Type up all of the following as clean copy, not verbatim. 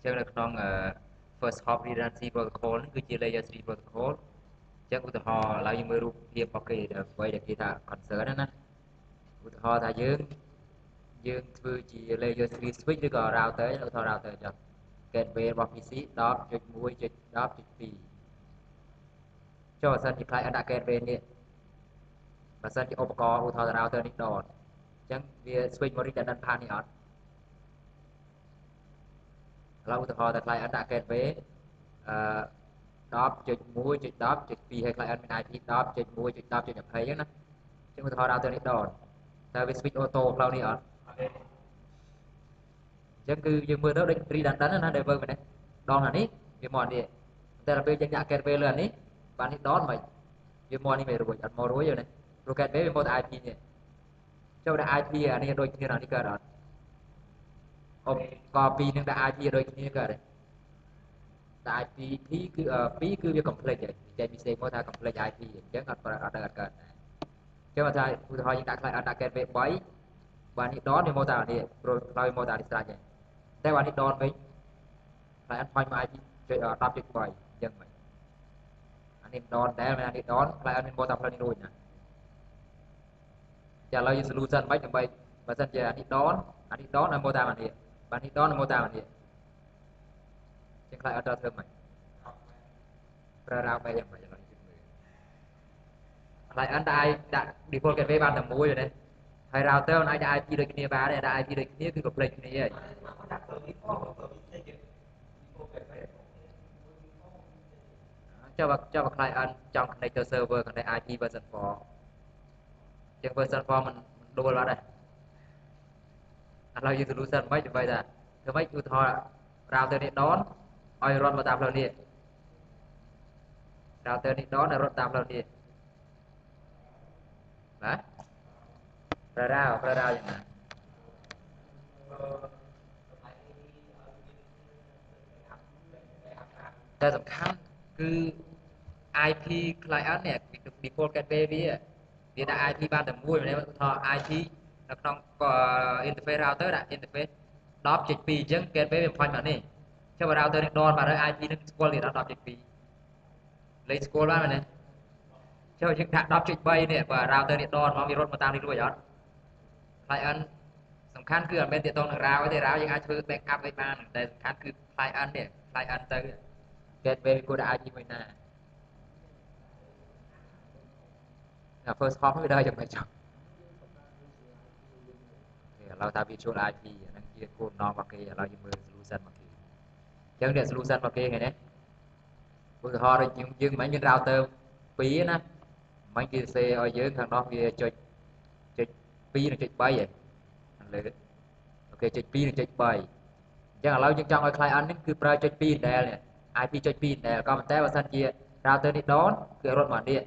ចឹងនៅក្នុង first hop redundancy protocol ហ្នឹងគឺជា layer 3 protocol ចឹងឧទាហរណ៍ឥឡូវយើងមើលរូបភាពរបស់គេអ្វីដែលគេថា concern ណាឧទាហរណ៍ថាយើងធ្វើជា layer 3 switch ឬក៏ router ឧទាហរណ៍ router ចុះ gateway របស់ PC 10.1.10.2 ចុះបើសិនជា client ដាក់ gateway នេះបើសិនជាឧបករណ៍ឧទាហរណ៍ router នេះដនអញ្ចឹងវា switch មក redundant path នេះអត់ឥឡូវឧទាហរណ៍ថា client ដាក់ gateway អឺ 10.1.10.2 ហើយ client មាន IP 10.1.10.20 អញ្ចឹងណាចឹងឧទាហរណ៍ router នេះដនតើវា switch auto ផ្លូវនេះអត់អញ្ចឹងគឺយើងមើលទៅដូច redundant ណា driver មែនទេដងអានេះវាមកនេះតែដល់ពេលយើងដាក់ gateway លើអានេះបាទនេះដនមិនវាមកនេះមិនរួចអត់មករួចទេណាព្រោះ gateway វាមកតែ IP នេះចុះដាក់ IP អានេះដូចគ្នាអានេះកើតអត់ឧបករណ៍ពីរនឹងដាក់ IP ដូចគ្នាកើតទេតែ IP 2គឺវា complex ហើយចេញពីផ្សេងមកថា complex IP អញ្ចឹងអត់កើតដែរចឹងបើថាឧទាហរណ៍យើងដាក់ client ដាក់ gateway 3បាទនេះដនវាមកតែអានេះព្រោះផ្លូវមកតែអានេះស្រេចហើយតែបាទនេះដនវិញ client ផាញ់មក IP 10.3អញ្ចឹងមិនអានេះដនដែរអានេះដន client មានមកតែផ្លូវនេះរួចណាចាឥឡូវយើង solution មិនដើម្បីបើសិនជាអានេះដនឲ្យមកតាមអានេះបាទនេះដនឲ្យមកតាមអានេះចឹង client អត់ត្រូវធ្វើមិនប្រើរ៉ាវបែបយ៉ាងម៉េចឥឡូវយើងមើល client ដាក់ default gateway បានតែមួយទេហើយ router មិនអាចដាក់ IP ដូចគ្នាបានទេដាក់ IP ដូចគ្នាគឺ complex គ្នាហើយចុះបើ client ចង់ connect ទៅ server connect IP version 4ចឹង version 4มันដួលអត់ទេឥឡូវយើង solution មិនដើម្បីថាធ្វើម៉េចឧទាហរណ៍ router នេះដនឲ្យរត់មកតាមផ្លូវនេះ router នេះដនឲ្យរត់តាមផ្លូវនេះបាទប្រើរ៉ាវយ៉ាងណាតែសំខាន់គឺ IP client នេះ default gateway វាដាក់ IP បានតែមួយមិនមែនថា IP នៅក្នុង interface router ដាក់ interface 10.2 អញ្ចឹង gateway វាបំផាញ់មកនេះចុះបើ router នេះដនបាទហើយ IP នឹងស្គាល់ទៀតដល់ 10.2 លេខស្គាល់បានមែនទេចុះយើងដាក់ 10.3 នេះបើ router នេះដនមកវារត់មកតាមនេះរួចអត់ client សំខាន់គឺអត់មែនទាក់ទងនឹង route ទេ route យើងអាចធ្វើ backup វិញបានតែសំខាន់គឺ client នេះ client ទៅ gateway វាគួរដាក់ IP មួយណា first hop វាដើរយ៉ាងម៉េចចុះឥឡូវថា virtual IP អាហ្នឹងជាគោលបំណងរបស់គេឥឡូវយើងមើល solution របស់គេអញ្ចឹងនេះ solution របស់គេឃើញទេឧទាហរណ៍ដូចយើងមិនមាន router 2ណាមិនគេសេឲ្យយើងខាងនោះវាចុច2និងចុច3ឯងលើអូខេចុច2និងចុច3អញ្ចឹងឥឡូវយើងចង់ឲ្យ client ហ្នឹងគឺប្រើចុច2ដែលនេះ IP ចុច2ដែលក៏ប៉ុន្តែបើសិនជា router នេះដនគឺរត់មកនេះ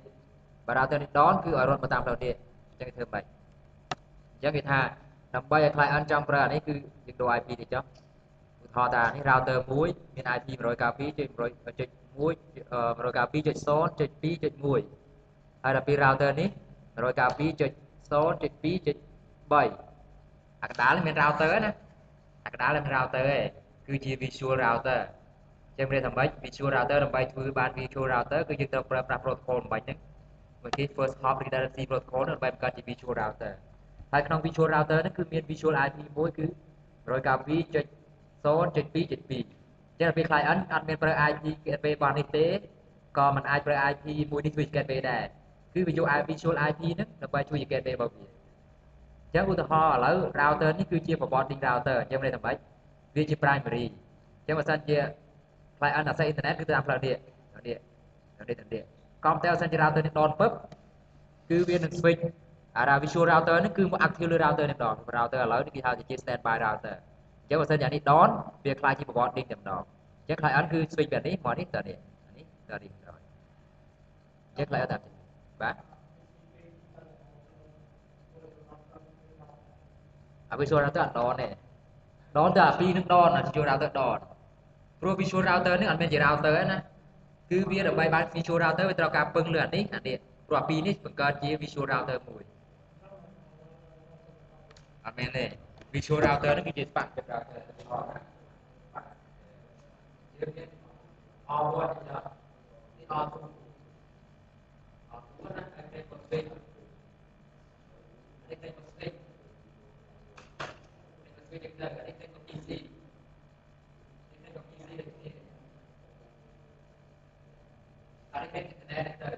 បើ router នេះដនគឺឲ្យរត់មកតាមផ្លូវនេះអញ្ចឹងធ្វើម៉េចអញ្ចឹងគេថាដើម្បីឲ្យ client ចង់ប្រើអានេះគឺយើងដូរ IP នេះចុះឧទាហរណ៍ថានេះ router 1មាន IP 192.192.0.2.1ហើយដល់ពេល router នេះ192.0.2.3អាកណ្ដាលមាន router ណាអាកណ្ដាលមាន router ឯងគឺជា visual router ចឹងមានថាម៉េច visual router ដើម្បីធ្វើបាន visual router គឺយើងត្រូវប្រើប្រាស់ protocol បំបញ្ញហ្នឹងមួយគេ first hop redundancy protocol ដើម្បីបង្កើតជា visual router ហើយក្នុង visual router ហ្នឹងគឺមាន visual IP មួយគឺ 192.0.2.2 ចឹងដល់ពេល client អត់មានប្រើ IP gateway របស់នេះទេក៏មិនអាចប្រើ IP មួយនេះធ្វើជា gateway ដែរគឺវាយក visual IP ហ្នឹងដើម្បីជួយជា gateway របស់វាអញ្ចឹងឧទាហរណ៍ឥឡូវ router នេះគឺជា forwarding router អញ្ចឹងមានន័យថាម៉េចវាជា primary អញ្ចឹងបើសិនជា client access internet គឺតាមផ្លូវនេះក៏តែបើសិនជា router នេះដនពឹបគឺវានឹង switch អា visual router នេះគឺមក active លើ router នេះម្ដង router ឥឡូវនេះគេហៅថាជា standby router អញ្ចឹងបើសិនជាអានេះដនវាខ្លាចជា forwarding តែម្ដងអញ្ចឹង client គឺ switch ពីនេះមកនេះទៅនេះនេះទៅនេះម្ដងអញ្ចឹង client តាមបាទអា visual router អត់ដនទេដនតែអាពីរនឹងដនអា visual router ដនព្រោះ visual router នេះអត់មានជា router ទេណាគឺវាដើម្បីបាន visual router វាត្រូវការពឹងលើអានេះព្រោះអាពីរនេះបង្កើតជា visual router មួយអត់មែនទេ visual router នេះគឺជា spark router R1 là cái R2 R2 là cái config cái config declare cái PC cái PC cái internet được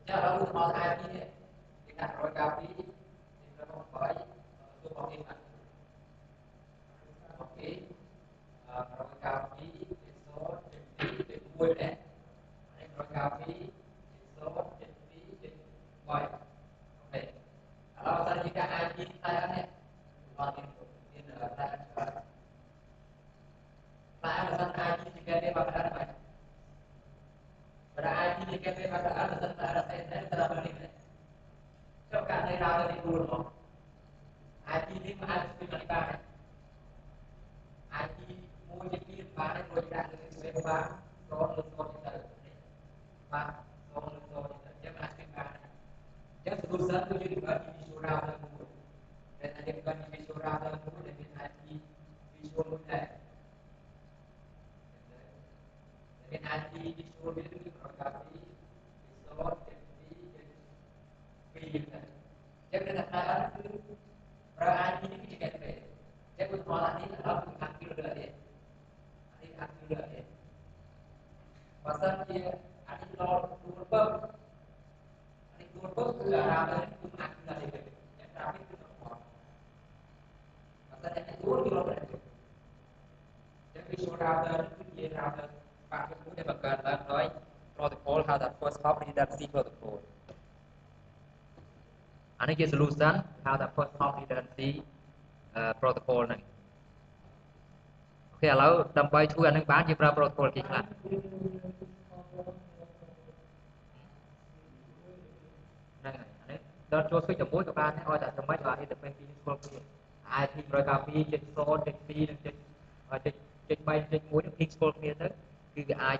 chắc là lúc mà ai đi thì đặt rồi cao phí thì nó không phải tôiบอกเองนะoke rồi cao phí số phí phí mua đấy rồi cao phí số phí ngoài oke kalau saya jika ID saya nih login in saya alasan ID jika dia bakal apa pada ID jika dia bakal alasan saya telah beli cho cả này ra thì buồn rồi ID đi mà ai cũng phải bán ID mua cái kia bán này rồi ra thì sẽ bán đó là số như thế bán đó là số như thế chứ mà ai bán chứ solution itu jadi bagi visual router mulu dan ada bagi visual router mulu dengan ID visual model dengan ID visual itu diprografi visual jadi jadi kadang-kadang itu ID ini juga ada jadi persoalan ini adalah mengambil dari ambil dari pasal dia ada turbo itu router itu mengambil dari yang traffic itu normal pasal yang itu di luar itu jadi visual router itu dia router pakai punya bagian nói protocol ada first hop redundancy protocol anh ấy solution how the first hop redundancy protocol ហ្នឹងអូខេឥឡូវដើម្បីធ្វើអានឹងបានយើងប្រើ protocol គេខ្លះហ្នឹងហើយអានេះដល់ចូល switch ជាមួយក៏បានដែរឲ្យតែសម្រាប់ឲ្យ interface ពីស្គាល់គ្នា IP 192.0.2 និង.3.1នឹងពីស្គាល់គ្នាទៅគឺវាអាច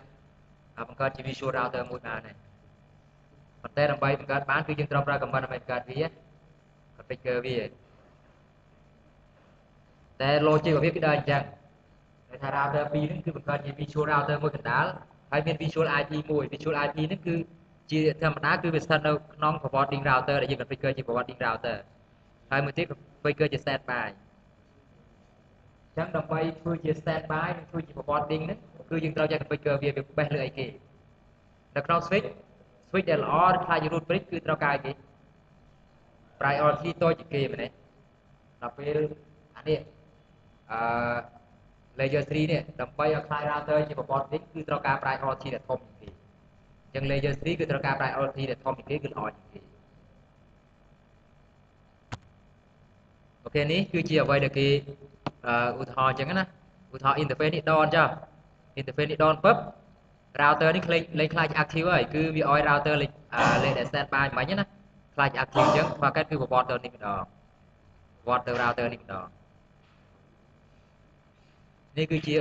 បង្កើតជា visual router មួយបានដែរប៉ុន្តែដើម្បីបង្កើតបានគឺយើងត្រូវប្រើ command ដើម្បីបង្កើតវា configure វាតែ logic របស់វាគឺដើរអញ្ចឹងតែថា router 2ហ្នឹងគឺបង្កើតជា visual router មួយកណ្ដាលហើយមាន visual IP មួយ visual IP ហ្នឹងគឺជាធម្មតាគឺវាស្ថិតនៅក្នុង forwarding router ដែលយើង configure ជា forwarding router ហើយមួយទៀត configure ជា standby អញ្ចឹងដើម្បីធ្វើជា standby និងធ្វើជា forwarding ហ្នឹងគឺយើងត្រូវចេះ configure វាបេះលើអីគេនៅក្នុង switch ដែលល្អខ្លាច root bridge គឺត្រូវការអីគេ priority តូចជាងគេមែនទេដល់ពេលអានេះlayer 3នេះដើម្បីឲ្យខ្លាយ router ជា forwarding គឺត្រូវការ priority ដែលធំជាងគេអញ្ចឹង layer 3គឺត្រូវការ priority ដែលធំជាងគេគឺល្អជាងគេអូខេនេះគឺជាអ្វីដែលគេឧទាហរណ៍អញ្ចឹងណាឧទាហរណ៍ interface នេះដនចុះ interface នេះដនពឹប router នេះលេងខ្លាច active ហើយគឺវាឲ្យ router លេខដែល standby មិញណាខ្លាច active អញ្ចឹងបើកើតគឺ forward ទៅនេះម្ដង forward ទៅ router នេះម្ដងនេះគឺជា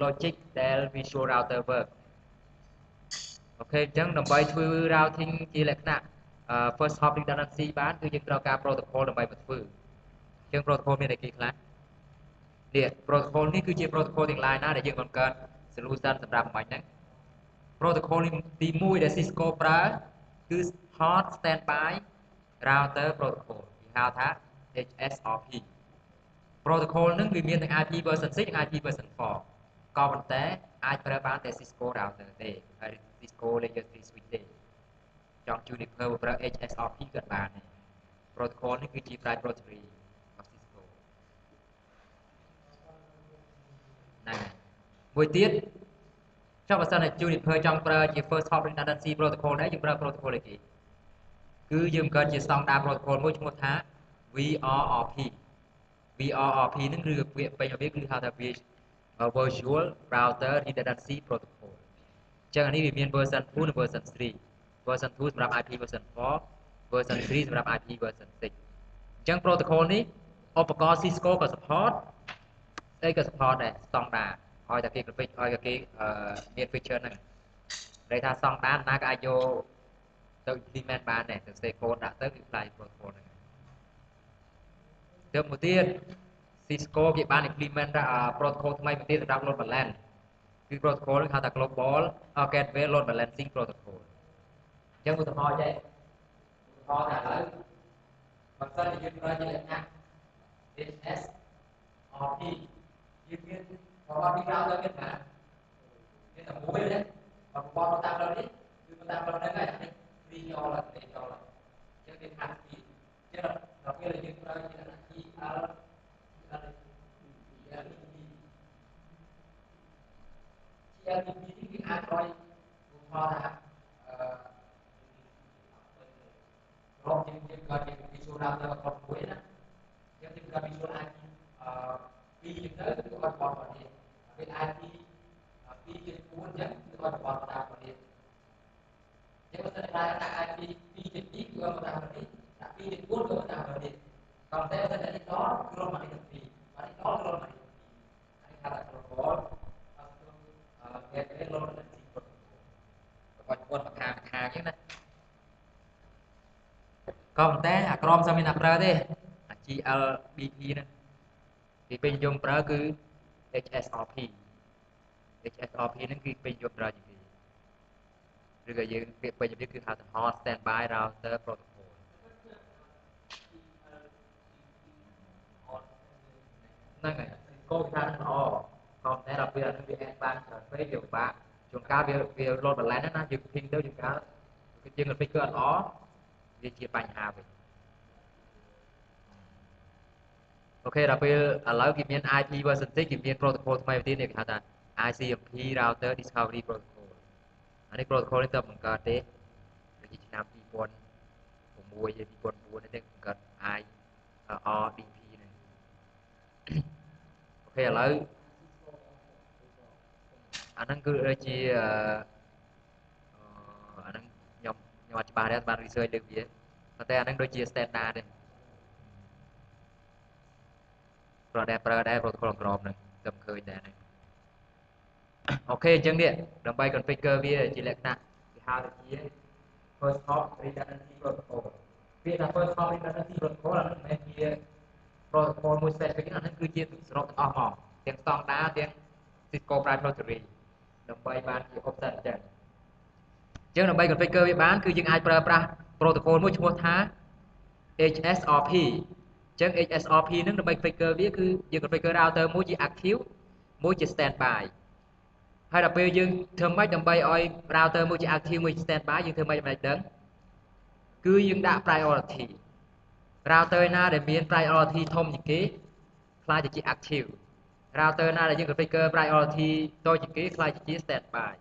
logic ដែល visual router work អូខេអញ្ចឹងដើម្បីធ្វើ routing ជាលក្ខណៈ first hop redundancy បានគឺយើងត្រូវការ protocol ដើម្បីមកធ្វើអញ្ចឹង protocol មានអីគេខ្លះនេះ protocol នេះគឺជា protocol ទាំង line ណាដែលយើងបង្កើត solution សម្រាប់មិញហ្នឹង protocol នេះទី1ដែល Cisco ប្រើគឺ hot standby router protocol គេហៅថា HSRP protocol ហ្នឹងវាមានទាំង IP version 6និង IP version 4ក៏ប៉ុន្តែអាចប្រើបានតែ Cisco router ទេហើយ Cisco layer 3 switch ទេចង់ Juniper ប្រើ HSRP ក៏បានដែរ protocol នេះគឺជា proprietary របស់ Cisco ហ្នឹងមួយទៀតចុះបើសិនតែ Juniper ចង់ប្រើជា first hop redundancy protocol ដែរយើងប្រើ protocol អីគេគឺយើងបង្កើតជា standard protocol មួយឈ្មោះថា VRRP VRRP ហ្នឹងគឺពាក្យពេញរបស់វាគឺហៅថា Virtual Router Redundancy Protocol អញ្ចឹងអានេះវាមាន version 2 និង version 3 version 2សម្រាប់ IP version 4 version 3សម្រាប់ IP version 6អញ្ចឹង protocol នេះឧបករណ៍ Cisco ក៏ support ស្អីក៏ support ដែរ standard ឲ្យតែគេ config ឲ្យតែគេមាន feature ហ្នឹងន័យថា standard ណាក៏អាចយកទៅ implement បានដែរទៅ stay code ដាក់ទៅគឺខ្លាយ protocol ហ្នឹងទៅមួយទៀត Cisco គេបាន implement protocol ថ្មីមួយទៀតសម្រាប់ load balance គឺ protocol ហៅថា global gateway load balancing protocol អញ្ចឹងឧទាហរណ៍ចេះឧទាហរណ៍ថាឥឡូវបើសិនជាយើងប្រើជាលក្ខណៈ HSRP យើងមានរបស់ពីក្រៅទៅមានណាមានតែមួយទេរបស់ទៅតាមផ្លូវនេះគឺទៅតាមផ្លូវហ្នឹងហើយនេះពីយកឡើងទៅយកឡើងអញ្ចឹងវាខាត់ពីអញ្ចឹងដល់ពេលយើងប្រើជាលក្ខណៈ GLDP នេះវាអាចឲ្យឧទាហរណ៍ថារកយើងក៏ជា visual router របស់មួយណាយើងក៏ visual IP ពីរទៅគឺអត់បត់នេះពេល IP ពីរជា4អញ្ចឹងគឺអត់បត់តាមនេះយើងមិនដឹងថា IP ពីរជា2គឺអត់តាមនេះដាក់ពីរជា4គឺអត់តាមនេះក៏តែបើតែនេះដល់ក្រុមមកនេះពីរមកនេះដល់ក្រុមមកនេះហើយថា global គេគេលុបទៅទីពុតគាត់ពុតមកខាងអញ្ចឹងណាក៏ប៉ុន្តែអាក្រមសាមានតែប្រើទេអា GLBP ហ្នឹងគេពេញនិយមប្រើគឺ HSRP ហ្នឹងគឺពេញនិយមប្រើជាងគេឬក៏យើងពាក្យពេញនិយមគឺហៅថា Hot Standby Router Protocol ហ្នឹងហើយកូនថាល្អក៏តែដល់ពេលអានឹងវាអាចបានច្រើនពេកវាពិបាកជួនកាលវា load balance ណាយើង ping ទៅជួនកាលយើង configure អត់ល្អវាជាបញ្ហាវិញអូខេដល់ពេលឥឡូវគេមាន IP version 6គេមាន protocol ថ្មីទៀតគេហៅថា ICMP Router Discovery Protocol អានេះ protocol នេះទៅបង្កើតទេដូចឆ្នាំ2006 2009នេះបង្កើត RDP នេះអូខេឥឡូវអាហ្នឹងគឺជាអាហ្នឹងខ្ញុំអត់ច្បាស់ទេបាន research លើវាប៉ុន្តែអាហ្នឹងដូចជា standard ទេប្រហែលប្រើដែរ protocol ក្រមហ្នឹងខ្ញុំឃើញដែរហ្នឹងអូខេអញ្ចឹងនេះដើម្បី configure វាជាលក្ខណៈគេហៅថាជា first hop redundancy protocol ពាក្យថា first hop redundancy protocol អាហ្នឹងមិនមែនជា protocol មួយ specific អាហ្នឹងគឺជាសរុបទាំងអស់មកទាំង standard ទាំង Cisco proprietary ដើម្បីបានជា offset អញ្ចឹងដើម្បី configure វាបានគឺយើងអាចប្រើប្រាស់ protocol មួយឈ្មោះថា HSRP អញ្ចឹង HSRP ហ្នឹងដើម្បី configure វាគឺយើង configure router មួយជា active មួយជា standby ហើយដល់ពេលយើងធ្វើម៉េចដើម្បីឲ្យ router មួយជា active មួយជា standby យើងធ្វើម៉េចដើម្បីដឹងគឺយើងដាក់ priority router ណាដែលមាន priority ធំជាងគេខ្លាចទៅជា active router ណាដែលយើង configure priority តូចជាងគេខ្លាចទៅជា standby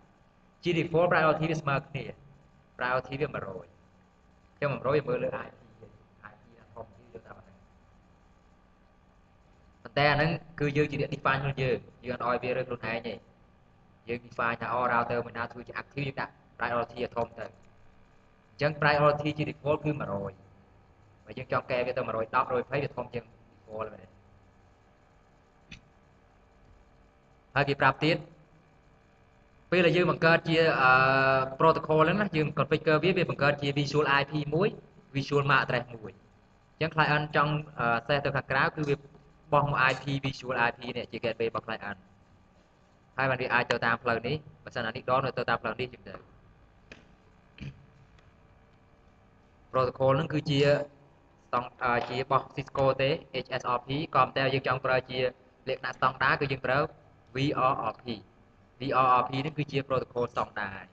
ជា default priority វាស្មើគ្នា priority វា100ខ្ញុំ100វាមើលលើ IP ណាធំជាងយើងតាមហ្នឹងប៉ុន្តែអាហ្នឹងគឺយើងជាអ្នក define ខ្លួនយើងអត់ឲ្យវារើខ្លួនឯងទេយើង define ថា router មួយណាធ្វើជា active យើងដាក់ priority ឲ្យធំទៅអញ្ចឹង priority ជា default គឺ100បើយើងចង់កែវាទៅ110 120វាធំជាង default មែនហើយគេប្រាប់ទៀតពេលដែលយើងបង្កើតជា protocol ហ្នឹងណាយើង configure វាបង្កើតជា visual IP មួយ visual MAC address មួយអញ្ចឹង client ចង់ set ទៅខាងក្រៅគឺវាបោះមក IP visual IP នេះជា gateway របស់ client ហើយបានវាអាចទៅតាមផ្លូវនេះបើសិនអានេះដនទៅតាមផ្លូវនេះចឹងទៅ protocol ហ្នឹងគឺជាជាបោះ Cisco ទេ HSRP ក៏តែយើងចង់ប្រើជាលក្ខណៈ standard គឺយើងប្រើ VRRP VRRP នេះគឺជា protocol standard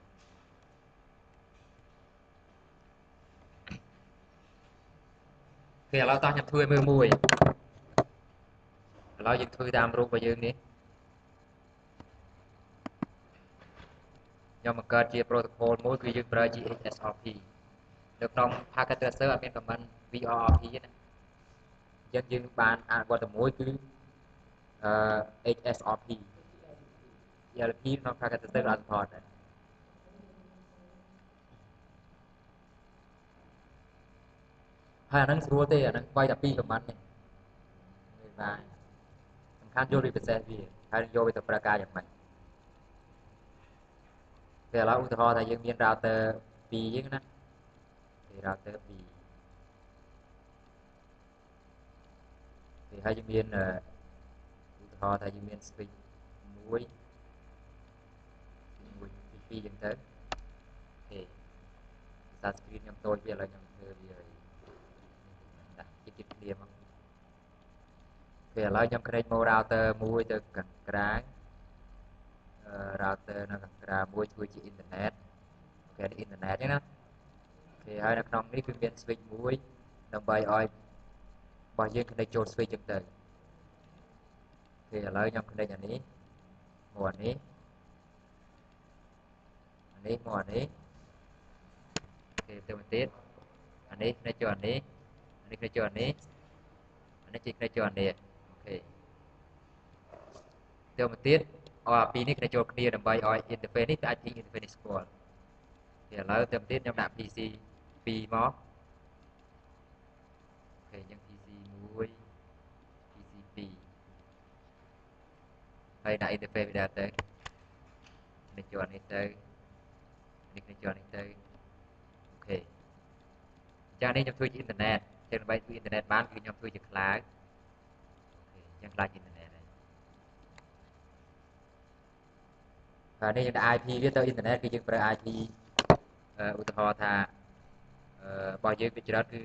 គេឥឡូវតោះខ្ញុំធ្វើឲ្យមើលមួយឥឡូវយើងធ្វើតាមរូបរបស់យើងនេះខ្ញុំបង្កើតជា protocol មួយគឺយើងប្រើជា HSRP នៅក្នុង packet tracer អត់មាន command VRRP ទេណាអញ្ចឹងយើងបានអានវត្តមួយគឺHSRP ELP ក្នុង packet tracer អត់ support ដែរហើយអាហ្នឹងស្រួលទេអាហ្នឹងវាយតែ2 command នេះបាទសំខាន់យក represent វាហើយយកវាទៅប្រើការយ៉ាងម៉េចតែឥឡូវឧទាហរណ៍ថាយើងមាន router 2យើងណាគេ router 2គេហើយយើងមាន ហរណ៍ថាយើងមាន switch 1 2 2 2 ចឹងទៅអូខេសារ screen ខ្ញុំតូចវាឥឡូវខ្ញុំធ្វើវាដាក់ជិតគ្នាមកពេលឥឡូវខ្ញុំ connect មក router មួយទៅខាងក្រៅrouter នៅខាងក្រៅមួយធ្វើជា internet អូខេ internet ហ្នឹងណាគេហើយនៅក្នុងនេះគឺមាន switch មួយដើម្បីឲ្យរបស់យើង connect ចូល switch ចឹងទៅគេឥឡូវខ្ញុំ connect អានេះមកអានេះមកអានេះគេទៅមកទៀតអានេះ connect ចូលអានេះអានេះ connect ចូលអានេះអានេះ connect ចូលអានេះអូខេទៅមកទៀតឲ្យពីរនេះ connect ចូលគ្នាដើម្បីឲ្យ interface នេះទៅ IP interface នេះស្គាល់គេឥឡូវទៅមកទៀតខ្ញុំដាក់ PC 2មកអូខេអញ្ចឹង PC 1 PC 2ហើយដាក់ interface វាដែរទៅនេះចូលនេះទៅនេះចូលនេះទៅអូខេចានេះខ្ញុំធ្វើជា internet ចឹងដើម្បីធ្វើ internet បានគឺខ្ញុំធ្វើជា cloud អូខេអញ្ចឹង cloud internet ហើយនេះយើងដាក់ IP វាទៅ internet គឺយើងប្រើ IP ឧទាហរណ៍ថារបស់យើងវាច្រើនគឺឥ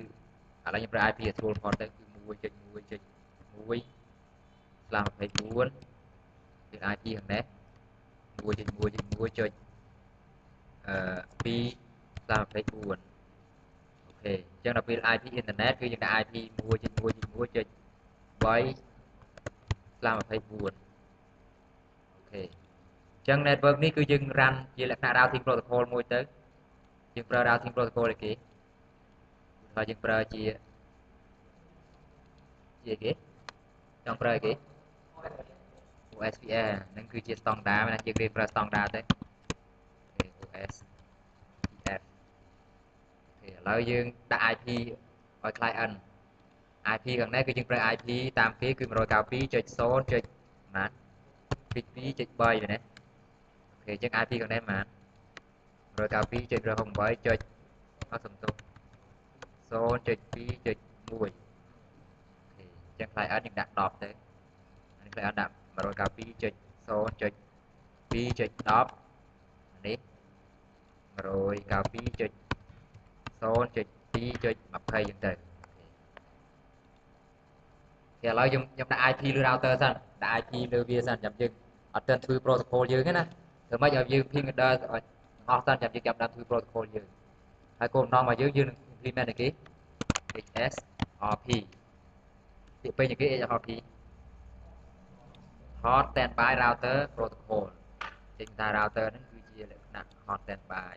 ឡូវខ្ញុំប្រើ IP ឲ្យស្រួលផុតទៅគឺ 1.1.1/24 យើង IP ខាងនេះ 1.1.1.2/24 អូខេអញ្ចឹងដល់ពេល IP internet គឺយើងដាក់ IP 1.1.1.3/24 អូខេអញ្ចឹង network នេះគឺយើង run ជាលក្ខណៈ routing protocol មួយទៅយើងប្រើ routing protocol អីគេហើយយើងប្រើជាអីគេចង់ប្រើអីគេ OSPF ហ្នឹងគឺជា standard ណាយើងរៀនប្រើ standard ទៅ OSPF អូខេឥឡូវយើងដាក់ IP ឲ្យ client IP ខាងនេះគឺយើងប្រើ IP តាមគេគឺ 192.0.2.3 ណាអូខេអញ្ចឹង IP ខាងនេះម៉ាន 192.168. សំទោស 0.2.1 អូខេអញ្ចឹង client យើងដាក់ 10 ទៅអានេះ client ដាក់ 192.0.2.10 នេះ 192.0.2.20 ចឹងទៅឥឡូវខ្ញុំដាក់ IP លើ router សិនដាក់ IP លើវាសិនចាំយើងអត់ទាន់ធ្វើ protocol យើងទេណាធ្វើម៉េចឲ្យយើង ping header ឲ្យអស់សិនចាំយើងចាប់ដើមធ្វើ protocol យើងហើយគោលបំណងរបស់យើងនឹង implement អីគេ HSRP ពាក្យពេចន៍អីគេ HSRP Hot Standby Router Protocol ចេញថា router ហ្នឹងគឺជាលក្ខណៈ Hot Standby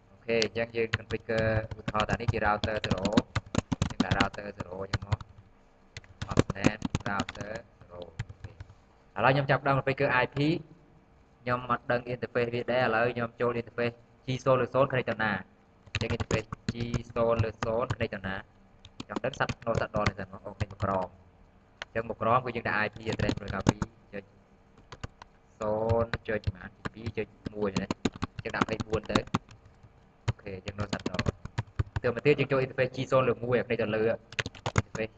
អូខេអញ្ចឹងយើង configure ឧទាហរណ៍ថានេះជា router 0យើងដាក់ router 0ចឹងមក hotnet router 0អូខេឥឡូវខ្ញុំចាប់ដើម configure IP ខ្ញុំអត់ដឹង interface វាដែរឥឡូវខ្ញុំចូល interface G0 លើ0 connect ទៅណាអញ្ចឹង interface G0 លើ0 connect ទៅណាចង់ដឹងសាត់ដល់នេះសិនមកអូខេមកក្រមអញ្ចឹងមកក្រមគឺយើងដាក់ IP address 192.0.2.1 ណាអញ្ចឹងដាក់24ទៅអូខេអញ្ចឹងដល់សាត់ដល់ទៅមកទៀតយើងចូល interface G0 លើ1អានេះទៅលើ interface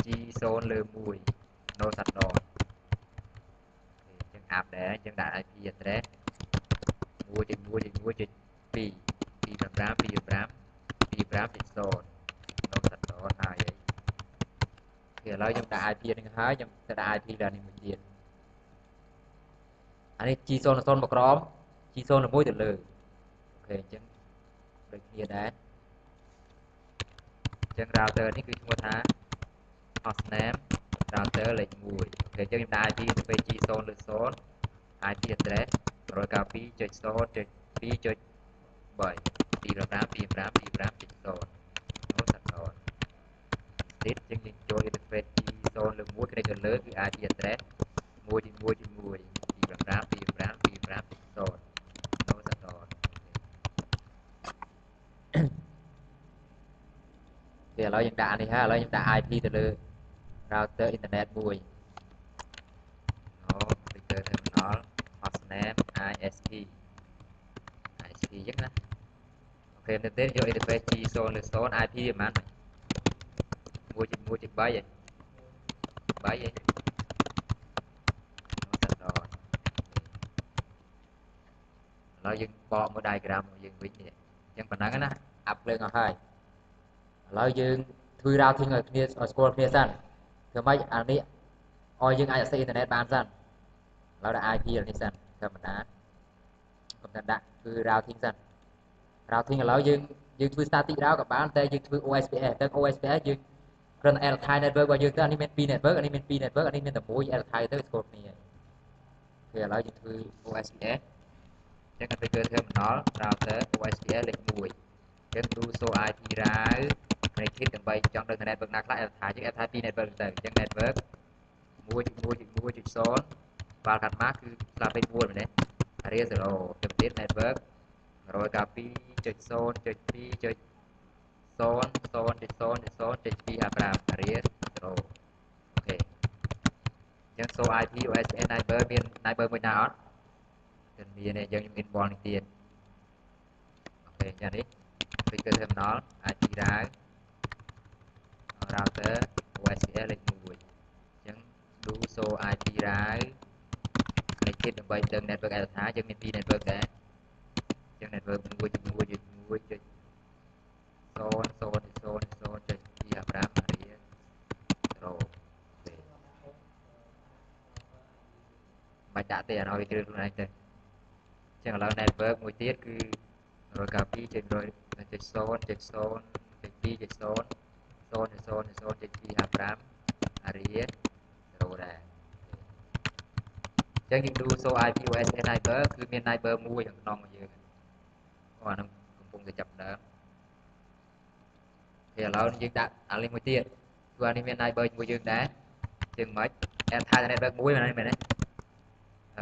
G0 លើ1 no សាត់ដល់អូខេអញ្ចឹង app ដែរអញ្ចឹងដាក់ IP address 1.1.1.2 255.255.0 no សាត់ដល់ហើយឥឡូវខ្ញុំដាក់ IP នេះហើយខ្ញុំទៅដាក់ IP លើនេះមួយទៀតអានេះ G0 0មកក្រម G0 1ទៅលើអូខេអញ្ចឹងដូចគ្នាដែរអញ្ចឹង router នេះគឺឈ្មោះថា hostname router លេខ1អូខេអញ្ចឹងខ្ញុំដាក់ IP interface G0 លើ0 IP address 192.0.2.3 255.255.0 នោះសាត់ដល់ទៀតយើងចូល interface G0 លើ1គេទៅលើគឺ IP address 1.1.1 255.255.0 នោះសាត់ដល់ឥឡូវយើងដាក់អានេះហើយឥឡូវខ្ញុំដាក់ IP ទៅលើ router internet មួយVictor Terminal hostname ISP អញ្ចឹងណាអូខេនៅទៀតយក interface G0 លើ0 IP ប្រហែល 1.1.3 ឯង 3ឯងset đòn ឥឡូវយើងបកមើល diagram របស់យើងវិញនេះអញ្ចឹងប៉ុណ្ណឹងណាអាប់ភ្លើងអស់ហើយឥឡូវយើងធ្វើ routing ឲ្យគ្នាឲ្យស្គាល់គ្នាសិនធ្វើម៉េចអានេះឲ្យយើងអាច access អ៊ីនធឺណិតបានសិនឥឡូវដាក់ IP នេះសិនធម្មតាខ្ញុំតែដាក់ធ្វើ routing សិន routing ឥឡូវយើងធ្វើ static route ក៏បានតែយើងធ្វើ OSPF ទៅ OSPF យើងគ្រាន់តែ L-Tie network របស់យើងទៅអានេះមាន2 network អានេះមាន2 network អានេះមានតែមួយ L-Tie ទៅស្គាល់គ្នាហើយឥឡូវយើងធ្វើ OSPF ចឹង configure terminal router OSPF លេខ1ចឹង do show IP route connected ដើម្បីចង់ទៅ network ណាខ្លះ L-Tie ចឹង L-Tie 2 network ទៅចឹង network 1.1.1.0 file command គឺស្លាបពេក4មែនទេ area 0ទៅទៀត network 192.0.2.0.0.0.0.255 area 0អូខេចឹង show IP OSPF neighbor មាន neighbor មួយណាអត់គឺមានទេយើងមាន involve នេះទៀតអូខេចឹងនេះ configure terminal IP route router OSPF លេខ1ចឹង do show IP route លេខទៀតដើម្បីដឹង network L-Tie យើងមាន2 network ដែរចឹង network 1.1.1.0.0.0.255 area 0មិនដាក់ទេអានោះវាគ្រឿងខ្លួនឯងទៅចឹងឥឡូវ network មួយទៀតគឺ 192.100.0.2.0.0.0.255 area 0ដែរចឹងយើង do show IP OSPF neighbor គឺមាន neighbor មួយខាងក្នុងរបស់យើងអូអានោះកំពុងតែចាប់ដើមហើយឥឡូវយើងដាក់អានេះមួយទៀតព្រោះអានេះមាន neighbor ជាមួយយើងដែរចឹងមិន L-Tie network មួយមែនទេ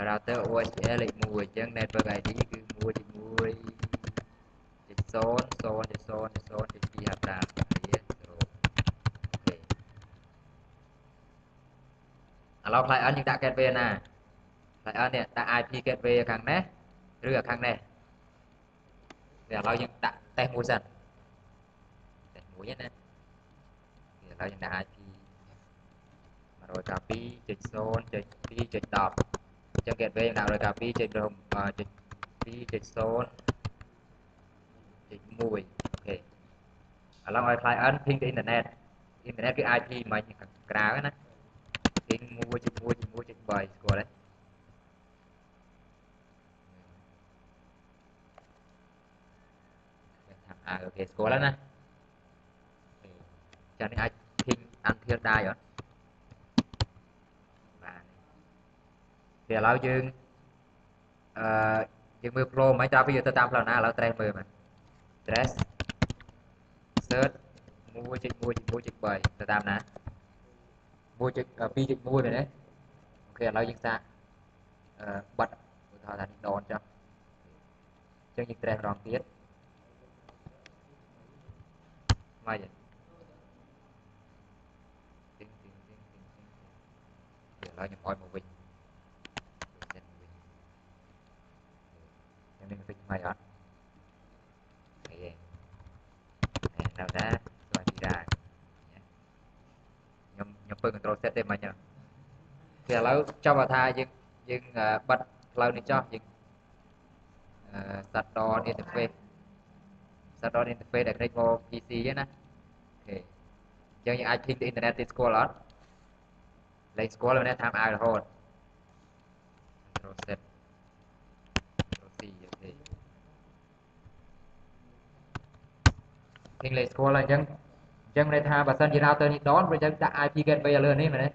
router OSPF លេខ1អញ្ចឹង network ID គឺ 1.1.0.0.0.255 area 0អូខេឥឡូវ client យើងដាក់ gateway ណា client នេះដាក់ IP gateway ខាងនេះឬខាងនេះតែឥឡូវយើងដាក់ test មួយសិន test មួយណាឥឡូវយើងដាក់ IP 192.0.2.10 ចឹង gateway យើងដាក់ 192.0.2.0.1 អូខេឥឡូវឲ្យ client ping ទៅ internet គឺ IP មិនខាងក្រៅណា ping 1.1.1.3 ស្គាល់ទេអូខេស្គាល់ហើយណាចានេះអាច ping until die អត់បាទthì ឥឡូវយើងយើងមើល flow មិនតាមពីទៅតាមផ្លូវណាឥឡូវ trace មើលមើល trace search 1.1.1.3 ទៅតាមណា 1.2.1 មែនទេអូខេឥឡូវយើងសាកបិទឧទាហរណ៍ថានេះដនចុះអញ្ចឹងយើង trace ម្ដងទៀតមកឥឡូវខ្ញុំអោយមកវិញខ្ញុំមានវិញថ្មីអត់អីទេនៅណាស្វាយពីដែរខ្ញុំពើ control set ទេមិញគឺឥឡូវចាប់ថាយើងបិទផ្លូវនេះចុះយើង start on interface ដែល connect មក PC ណាអូខេអញ្ចឹងយើងអាច ping ទៅ internet ទៀតស្គាល់អត់លេខស្គាល់នៅតាមអាវរហូត control set control C អូខេ ping លេខស្គាល់ហើយអញ្ចឹងន័យថាបើសិនជា router នេះដនវាយើងដាក់ IP gateway លើនេះមែនទេ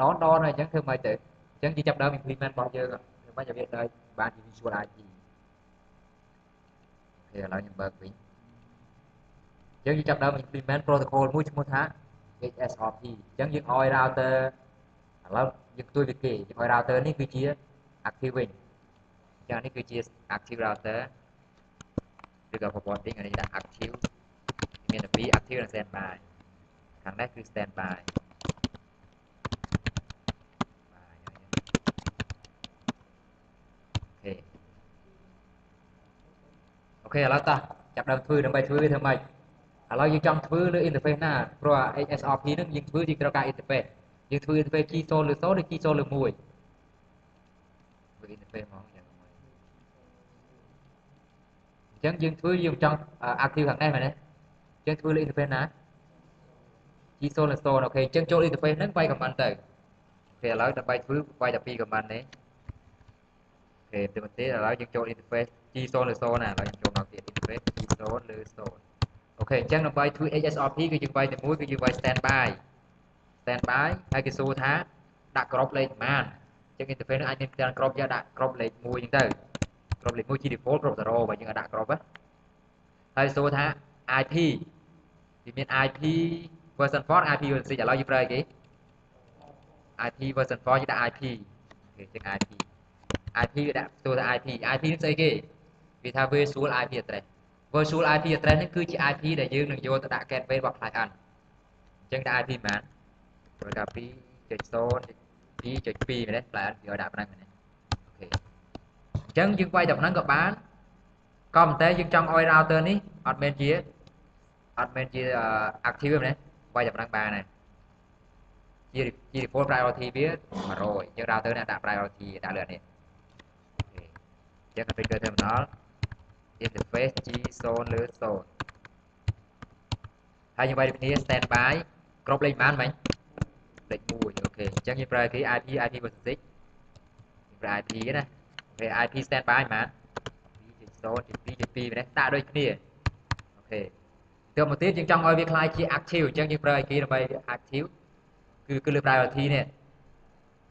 ដនហើយអញ្ចឹងធ្វើមិនទៅអញ្ចឹងជាចាប់ដើម implement របស់យើងមិនបាច់ឲ្យវាដើរបានជា visual IP អូខេឥឡូវខ្ញុំបើកវិញយើងចាប់ដើម implement protocol មួយឈ្មោះថា HSRP អញ្ចឹងយើងឲ្យ router ឥឡូវយើងទួយវាគេយើងឲ្យ router នេះគឺជា active វិញអញ្ចឹងនេះគឺជា active router ឬក៏ forwarding អានេះដាក់ active មានតែពីរ active និង standby ខាងនេះគឺ standby អូខេឥឡូវតោះចាប់ដើមធ្វើដើម្បីធ្វើវាធ្វើម៉េចឥឡូវយើងចង់ធ្វើលើ interface ណាព្រោះ HSRP ហ្នឹងយើងធ្វើជាត្រូវការ interface យើងធ្វើ interface G 0 ឬ 0 ឬ G 0 ឬ 1 ធ្វើ interface មកយ៉ាងមួយអញ្ចឹងយើងធ្វើយើងចង់ active ខាងនេះមែនទេអញ្ចឹងធ្វើលើ interface ណា G 0ឬ 0 អូខេអញ្ចឹងចូល interface ហ្នឹងវាយ command ទៅអូខេឥឡូវដើម្បីធ្វើវាយតែ2 command នេះអូខេទៅទៀតឥឡូវយើងចូល interface G 0ឬ 0ណាឥឡូវខ្ញុំចូលមកទៀត interface G 0ឬ 0អូខេអញ្ចឹងដើម្បីធ្វើ HSRP គឺយើងវាយតែមួយគឺយើងវាយ standby ហើយគេសួរថាដាក់ក្របលេខប៉ុន្មានអញ្ចឹង interface នឹងអាចមានច្រើនក្របយកដាក់ក្របលេខ1អញ្ចឹងទៅក្របលេខ1ជា default ក្រប0បើយើងអាចដាក់ក្របហ្នឹងហើយសួរថា IP វាមាន IP version 4 IP version 6ឥឡូវយើងប្រើអីគេ IP version 4យើងដាក់ IP អូខេចឹង IP វាដាក់សួរថា IP នេះស្អីគេវាថា virtual IP address virtual IP address នេះគឺជា IP ដែលយើងនឹងយកទៅដាក់ gateway របស់ client អញ្ចឹងដាក់ IP ប៉ុន្មានព្រោះថា 2.0 2.2 មែនទេ client វាឲ្យដាក់ប៉ុណ្ណឹងមែនទេអូខេអញ្ចឹងយើងវាយតែប៉ុណ្ណឹងក៏បានក៏ប៉ុន្តែយើងចង់ឲ្យ router នេះអត់មែនជា active មែនទេវាយតែប៉ុណ្ណឹងបានហើយជា default priority វា100យើង router នេះដាក់ priority ដាក់លើនេះអូខេអញ្ចឹង configure terminal interface G 0ឬ0ហើយយើងវាយដូចគ្នា standby គ្រប់លេខប៉ុន្មានមិញលេខ1អូខេអញ្ចឹងយើងប្រើគេ IP version 6យើងប្រើ IP ណាអូខេ IP standby ប៉ុន្មាន 2.0.2.2 មែនទេដាក់ដូចគ្នាអូខេទៅមកទៀតយើងចង់ឲ្យវាខ្លាយជា active អញ្ចឹងយើងប្រើ IP ដើម្បី active គឺលើ priority នេះ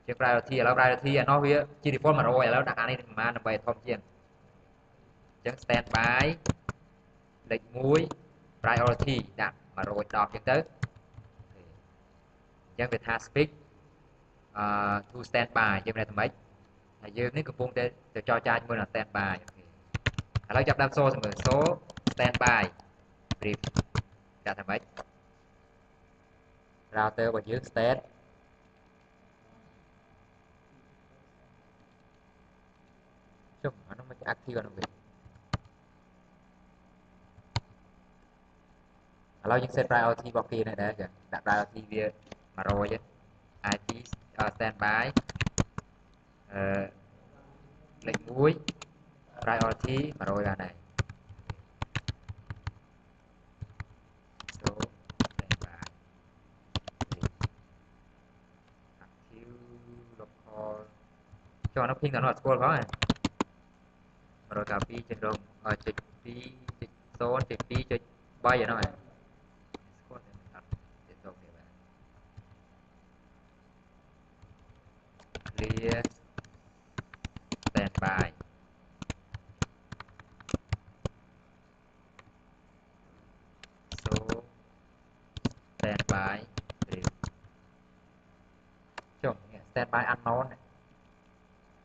ជា priority ឥឡូវ priority អានោះវាជា default 100ឥឡូវដាក់អានេះប្រហែលដើម្បីធំជាងអញ្ចឹង standby លេខ1 priority ដាក់110អញ្ចឹងទៅអញ្ចឹងវាថា speak to standby យើងមិនថាម៉េចហើយយើងនេះកំពុងតែចរចាជាមួយនឹង standby អូខេឥឡូវចាប់ដើមសូមើលសូ standby brief ដាក់ថាម៉េច router របស់យើង state ចុះអានោះមិន active អានោះវិញឥឡូវយើង set priority របស់គេនេះដែរចាដាក់ priority វា100 IP standby លេខ1 priority 100បានហើយ so standby active local ចុះអានោះ ping ដល់នោះអត់ស្គាល់ផង192.0.2.3អានោះហ៎ស្គាល់តែអត់ទៀតទៅនេះបាទ clear standby so standby ចុះ standby unknown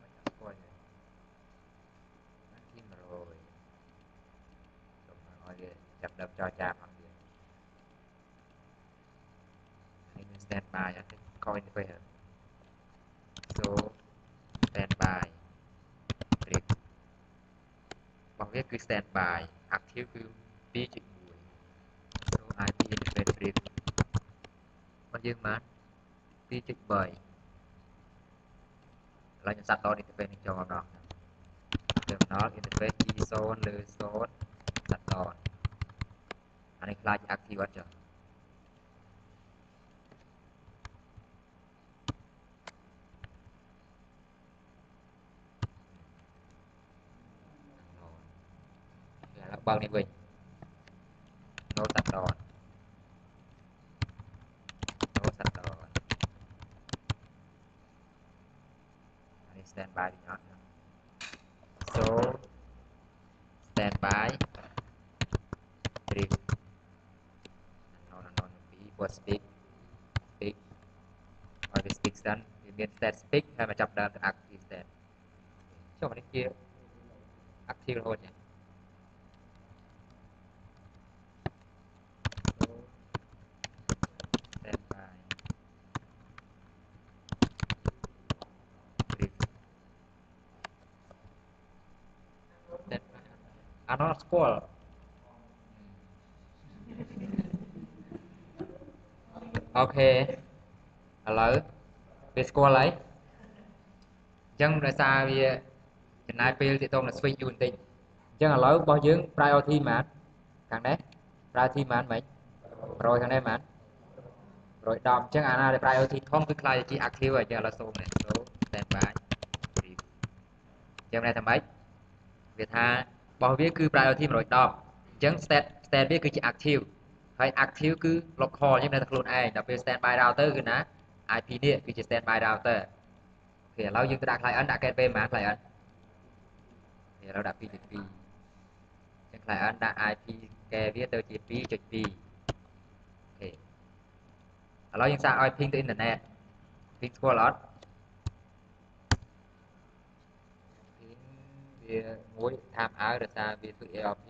មិនស្គាល់ទេទី100ចុះមកឲ្យវាចាប់ដើមចរចាមកទៀតនេះមាន standby អត់ទេ coin ទៅហើយ so standby brief របស់វាគឺ standby active គឺ 2.1 so IP interface brief របស់យើងបាន 2.3 ឥឡូវខ្ញុំសាត់ត interface នេះចូលម្ដង terminal interface G 0ឬ 0សាត់តអានេះខ្លាច active អត់ចុះឥឡូវបើកនេះវិញ no សាត់តអានេះ standby វិញអត់ so standby brief unknown 2 was speak ឲ្យវា speak សិនវាមាន state speak ហើយមកចាប់ដើមទៅ active state ចុះនេះជា active រហូតនេះអានោះស្គាល់អូខេឥ ឥឡូវវាស្គាល់ហើយអញ្ចឹងដោយសារវាចំណាយពេលទាក់ទងនឹង switch យូរបន្តិចអញ្ចឹងឥឡូវរបស់យើង priority ហ្មងខាងនេះ priority ហ្មងមិន100ខាងនេះហ្មង110អញ្ចឹងអាណាដែល priority ធំគឺខ្លាយជា active ហើយអញ្ចឹងឥឡូវសូមនេះ stand by អញ្ចឹងនេះថាម៉េចវាថារបស់វាគឺ priority 110អញ្ចឹង state វាគឺជា active ហើយ active គឺ local អញ្ចឹងនៅតែខ្លួនឯងដល់ពេល standby router គឺណា IP នេះគឺជា standby router អូខេឥឡូវយើងទៅដាក់ client ដាក់ gateway ហ្មង client ឥឡូវដាក់ 2.2 អញ្ចឹង client ដាក់ IP កែវាទៅជា 2.2 អូខេឥឡូវយើងសាកឲ្យ ping ទៅ internet ping ស្គាល់អត់ ping វាមួយ time out ដោយសារវាធ្វើ ARP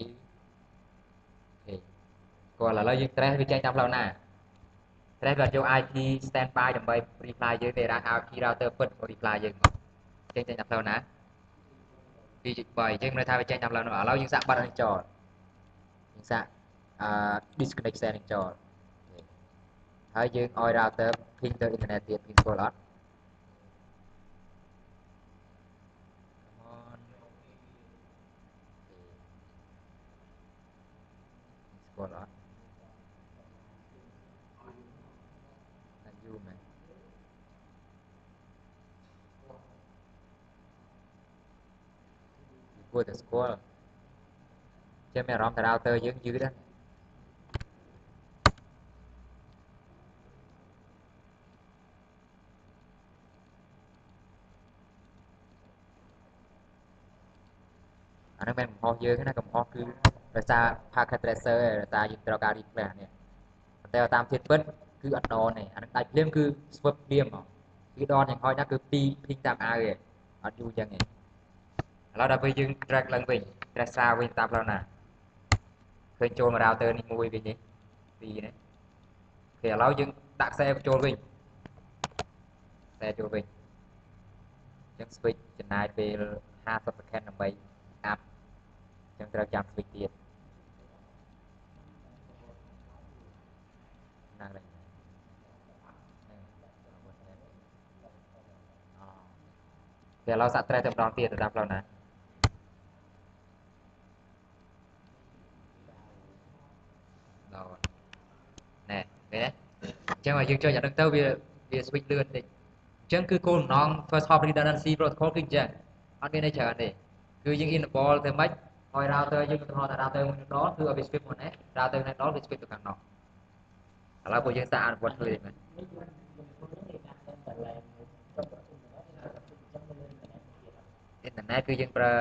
អូខេស្គាល់ឥឡូវយើង trace វាចេញតាមផ្លូវណា trace វាយក IP standby ដើម្បី reply យើងទេដាក់ IP router ពិត reply យើងមកចេញតាមផ្លូវណា 2.3 អញ្ចឹងមានន័យថាវាចេញតាមផ្លូវនោះឥឡូវយើងសាកបាត់នេះចោលយើងសាកdisconnect setting ចោលហើយយើងឲ្យ router ping ទៅ internet ទៀត ping ស្គាល់អត់ come on ស្គាល់អត់តែយូរមែនគួរតែស្គាល់ចាំមានអារម្មណ៍ថា router យើងយឺតណាអានោះមិនកំហុសយើងទេណាកំហុសគឺដោយសារ packet tracer ឯងដោយសារយើងត្រូវការ replace នេះតែតាមធាតុពិតគឺអត់ដនទេអានឹងដាច់ភ្លាមគឺ swap ភ្លាមមកគឺដនយ៉ាងហោចណាស់គឺ2 ping តាមអាវឯងអត់យូរចឹងទេឥឡូវដល់ពេលយើង track ឡើងវិញ track សារវិញតាមផ្លូវណាឃើញចូលមក router នេះមួយវិញនេះ2នេះគេឥឡូវយើងដាក់ខ្សែចូលវិញខ្សែចូលវិញអញ្ចឹង switch ចំណាយពេល50 second ដើម្បី up អញ្ចឹងត្រូវចាំ switch ទៀតណាស់ឡើយគេឥឡូវសាក់ track ទៅម្ដងទៀតទៅតាមផ្លូវណាដល់ណែឃើញទេអញ្ចឹងឲ្យយើងចុចអានឹងទៅវា switch លឿនតិចអញ្ចឹងគឺគោលបំណង first hop redundancy protocol គឺអញ្ចឹងអត់មានអីច្រើនទេគឺយើង enable ទៅម៉េចឲ្យ router យើងឧទាហរណ៍ថា router មួយដល់គឺឲ្យវា switch មួយនេះ router នេះដល់វា switch ទៅខាងនោះឥឡូវពួកយើងសាកអនុវត្តធ្វើទេមែន internet គឺយើងប្រើ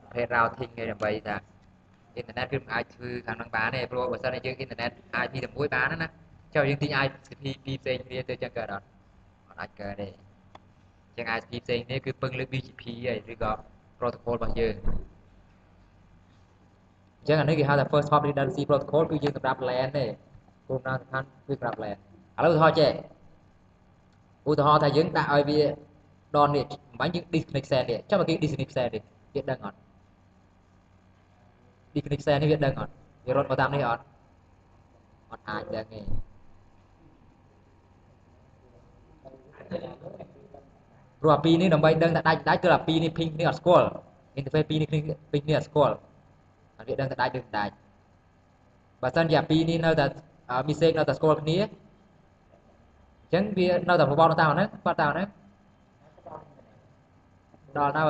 ប្រភេទ routing ឯដើម្បីថា internet គឺមិនអាចធ្វើខាងហ្នឹងបានទេព្រោះបើសិនជាយើង internet IP តែមួយបានណាចុះយើងទិញ IP ពីរផ្សេងគ្នាទៅចឹងកើតអត់អាចកើតទេអញ្ចឹង IP ផ្សេងគ្នាគឺពឹងលើ BGP ហើយឬក៏ protocol របស់យើងអញ្ចឹងអានេះគេហៅថា first hop redundancy protocol គឺយើងសម្រាប់ LAN ទេគោលបំណងសំខាន់គឺសម្រាប់ LAN ឥឡូវឧទាហរណ៍ចេះឧទាហរណ៍ថាយើងដាក់ឲ្យវាដល់នេះមិនបាញ់យើង disconnect set នេះចុះបើគេ disconnect set នេះវាដឹងអត់ disconnect set នេះវាដឹងអត់វារត់មកតាមនេះអត់អាចដឹងទេព្រោះអាពីរនេះដើម្បីដឹងថាដាច់គឺអាពីរនេះ ping នេះអត់ស្គាល់ interface ពីរនេះ ping នេះអត់ស្គាល់អានេះដឹងថាដាច់ឬមិនដាច់បើសិនជាអាពីរនេះនៅតែ message នៅតែស្គាល់គ្នាអញ្ចឹងវានៅតែប្រព័ន្ធតាមហ្នឹងគាត់តាមហ្នឹងដល់ណា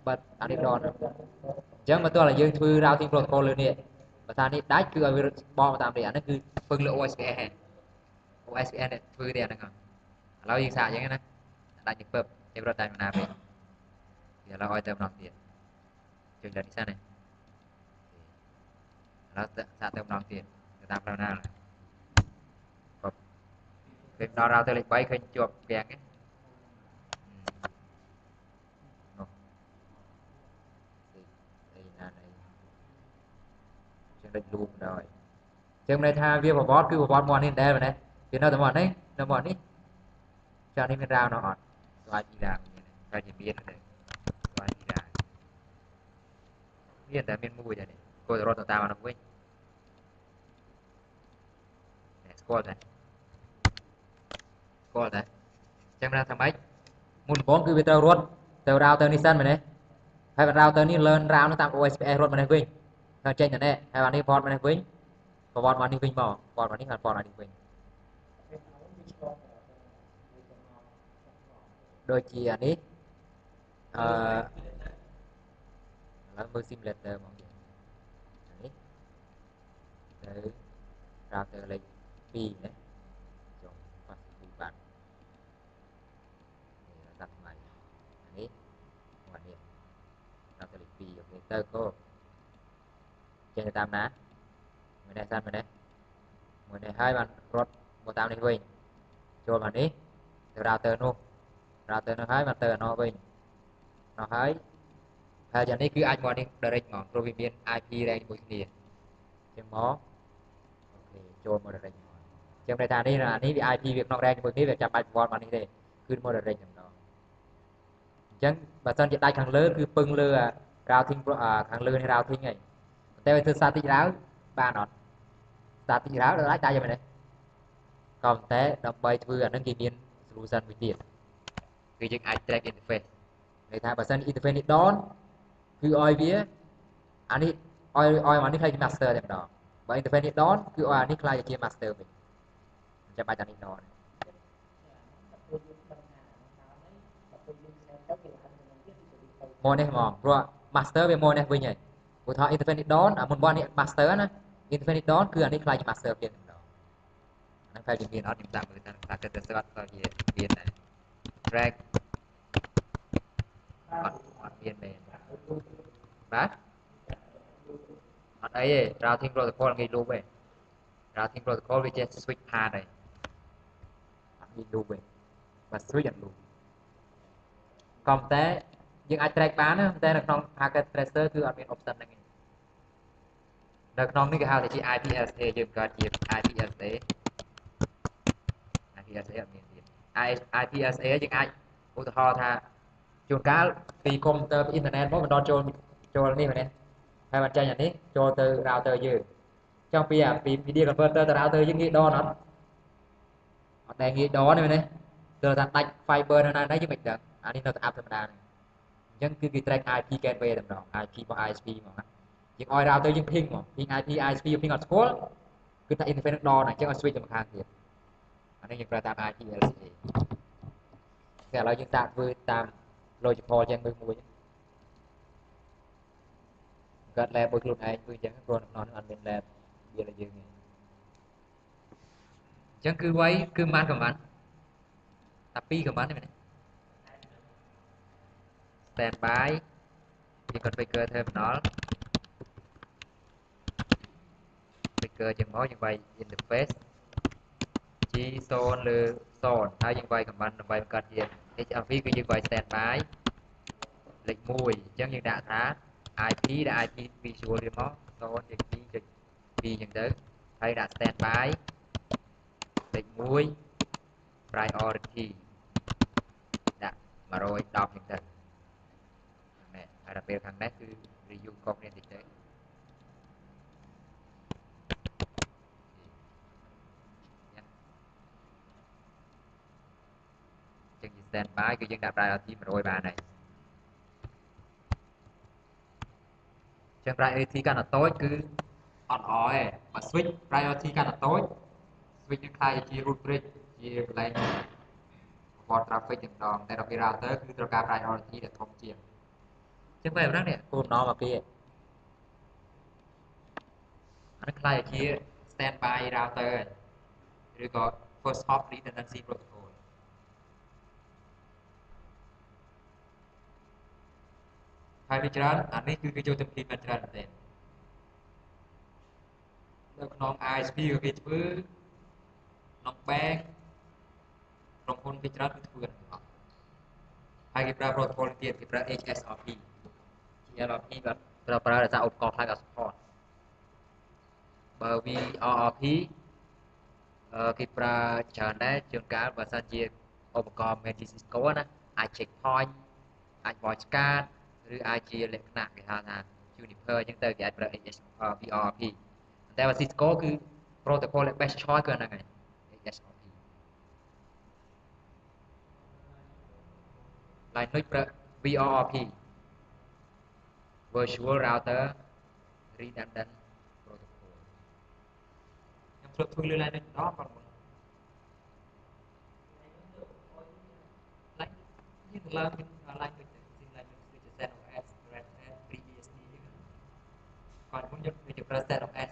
បើអានេះដល់អញ្ចឹងបើទោះតែយើងធ្វើ routing protocol លើនេះបើថានេះដាច់គឺឲ្យវាបកតាមនេះអាហ្នឹងគឺពឹងលើ OSPF ហ្នឹង OSPF នេះធ្វើទេអាហ្នឹងឥឡូវយើងសាកអញ្ចឹងណាដាច់នេះពឹបយើងរត់តែណាវិញឥឡូវឲ្យទៅម្ដងទៀតជួយលើនេះសិនណាឥឡូវសាកទៅម្ដងទៀតទៅតាមផ្លូវណាពឹបពេលដល់ router លេខ3ឃើញជាប់វាំងទេនោះណានេះចឹងដូចលូមដល់ចឹងន័យថាវាប្រវត្តិគឺប្រវត្តិមកនេះដែរមែនទេវានៅតែមកនេះនៅមកនេះចានេះមានរាវនោះអត់ស្វាយពីរាវតែជាមានទេស្វាយពីរាវមានតែមានមួយដែរនេះគោលរត់ទៅតាមអានោះវិញស្គាល់តែ chẳng ra thằng mấy một bốn cứ bị tàu rốt tàu rào tàu Nissan mà này hay bạn rào tàu ní lên rào nó tạm OSPF rốt mà này vinh thằng trên này hay bạn đi port mà này vinh và port mà đi vinh bỏ port mà đi hẳn port mà đi vinh đôi chị anh ấy là mưa simulator mọi người đấy từ rào tàu lấy pi đấy chọn phát pi bạn để đặt máy đấy ngoài này rào tàu lấy pi ok tơ cô trên tam ná người này san người này hai bạn rốt một tam đi vinh cho bạn ấy từ router luôn router nó hai bạn từ nó vinh nó hai hai giờ này cứ anh muốn đi direct ngọn rồi biến IP ra một cái tiếng mó ok cho một direct trong này ta đây là ní IP việc nó ra một cái việc chạm bài vọt mà đi đây cứ một direct đó chẳng và xong chỉ tay thằng lớn cứ pưng lừa routing thằng lớn hay routing này theo thứ static ráo ba nọt static ráo được lái tay cho mình này còn thế đọc bài vừa nó ghi miền solution với tiền vì những track interface người ta bảo sân interface đón cứ oi vía anh ấy oi mà anh ấy master dem đó và interface đón cứ oi anh ấy khai chia master mình cho bài tani nó môn này mong rồi master về môn này với nhỉ của thọ interface đón à môn bọn này master á interface đón cứ anh ấy khai master tiền đó anh phải đi miền ở điểm tạm người ta cần search coi miền này drag on miền này bát ấy routing protocol ghi lưu về routing protocol với trên switch path này ghi lưu về và switch nhận lưu còn thế nhưng ai track bán á thế là trong packet tracer cứ ở bên option này được trong cái hào thì chỉ IPSA dừng cần dịp IPSA ở miền IPSA dừng ai ủa họ tha chuột cá vì computer internet mỗi mình đo trôn đi mà nè hai bạn trai nhà ní cho từ router dư trong vì video converter từ router dư nghĩ đo nó đề nghị đó này này từ thằng tách fiber này đấy chứ mình được anh nó áp thầm đà này nhưng cứ cái track IP gateway tầm đó IP của ISP mà nhưng oi router nhưng ping mà ping IP ISP ping ở school cứ ta interface đo này chứ switch cho một hàng thiệt anh ấy những ra tam IP LCA cái là chúng ta vừa tam logical trên 11 gật lẹ bôi luôn ai vừa chẳng còn nó ăn bên lẹ bây là gì chẳng cứ quay cứ man của bạn tapi của bạn này standby chỉ cần configure thêm nó configure chừng máu như vậy interface chỉ zone lư zone hay như vậy của bạn vậy cần gì để cho phí cứ như vậy standby lịch mùi chẳng như đã thá IP đã IP visual remote zone thì vì những thứ hay đã standby lịch mùi priority đã mà rồi đọc những thứ này hay là về thằng này cứ review công nên thực tế chừng standby cứ dân đặt priority mà rồi bà này chẳng priority càng là tối cứ on oi mà switch priority càng là tối switch những khai chia root bridge chia lên port traffic những đòn tại đặc biệt router cứត្រូវការ priority ដែលធំជាងចឹងបែបហ្នឹងនេះគោលនំមកគេអានេះខ្លាយជា standby router ឬក៏ first hop redundancy protocol ហើយវាច្រើនអានេះគឺគេចូលទៅ implement ច្រើនមែនទេនៅក្នុង ISP ក៏គេធ្វើក្នុង bank ក្រុមហ៊ុនគេច្រើនគឺធ្វើទាំងអស់ហើយគេប្រើ protocol ទៀតគេប្រើ HSRP GLRP បាទប្រើដោយសារឧបករណ៍ខ្លាំងអត់ support បើ VRRP គេប្រើច្រើនដែរជួនកាលបើសិនជាឧបករណ៍ main Cisco ណាអាច check point អាច voice card ឬអាចជាលក្ខណៈគេហៅថា Juniper អញ្ចឹងទៅគេអាចប្រើ VRRP តែបើ Cisco គឺ protocol best choice គឺហ្នឹងហើយ HSRP line ដូចប្រើ VRRP Virtual Router Redundant Protocol ខ្ញុំធ្លាប់ធ្វើលើ line ដូចម្ដងបងប្អូន line យើងឡើង line ដូច line ដូច switch ZOS Red Hat FreeBSD គាត់ខ្ញុំយកទៅប្រើ ZOS